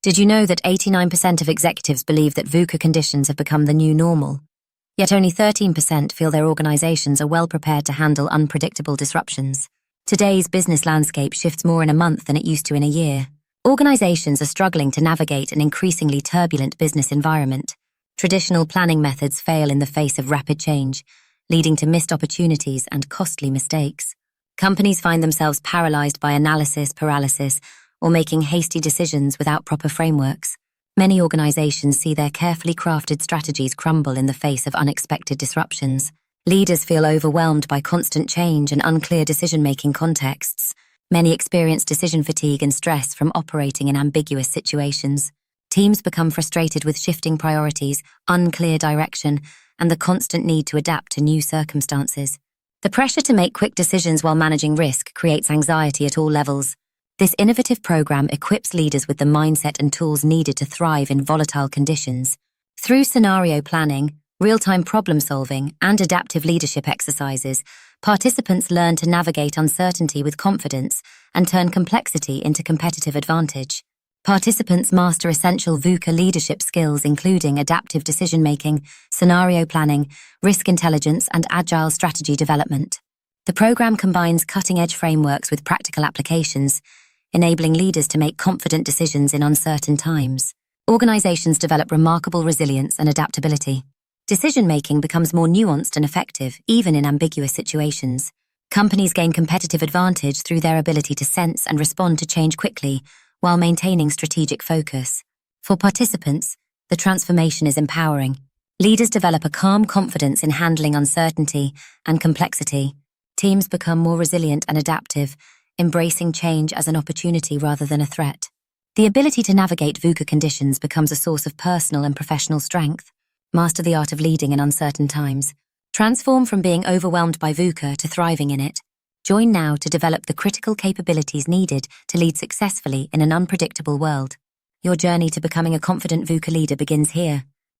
Did you know that 89% of executives believe that VUCA conditions have become the new normal? Yet only 13% feel their organizations are well prepared to handle unpredictable disruptions. Today's business landscape shifts more in a month than it used to in a year. Organizations are struggling to navigate an increasingly turbulent business environment. Traditional planning methods fail in the face of rapid change, leading to missed opportunities and costly mistakes. Companies find themselves paralyzed by analysis paralysis or making hasty decisions without proper frameworks. Many organizations see their carefully crafted strategies crumble in the face of unexpected disruptions. Leaders feel overwhelmed by constant change and unclear decision-making contexts. Many experience decision fatigue and stress from operating in ambiguous situations. Teams become frustrated with shifting priorities, unclear direction, and the constant need to adapt to new circumstances. The pressure to make quick decisions while managing risk creates anxiety at all levels. This innovative program equips leaders with the mindset and tools needed to thrive in volatile conditions. Through scenario planning, real-time problem-solving, and adaptive leadership exercises, participants learn to navigate uncertainty with confidence and turn complexity into competitive advantage. Participants master essential VUCA leadership skills including adaptive decision-making, scenario planning, risk intelligence, and agile strategy development. The program combines cutting-edge frameworks with practical applications, enabling leaders to make confident decisions in uncertain times. Organizations develop remarkable resilience and adaptability. Decision-making becomes more nuanced and effective, even in ambiguous situations. Companies gain competitive advantage through their ability to sense and respond to change quickly, while maintaining strategic focus. For participants, the transformation is empowering. Leaders develop a calm confidence in handling uncertainty and complexity. Teams become more resilient and adaptive, embracing change as an opportunity rather than a threat. The ability to navigate VUCA conditions becomes a source of personal and professional strength. Master the art of leading in uncertain times. Transform from being overwhelmed by VUCA to thriving in it. Join now to develop the critical capabilities needed to lead successfully in an unpredictable world. Your journey to becoming a confident VUCA leader begins here.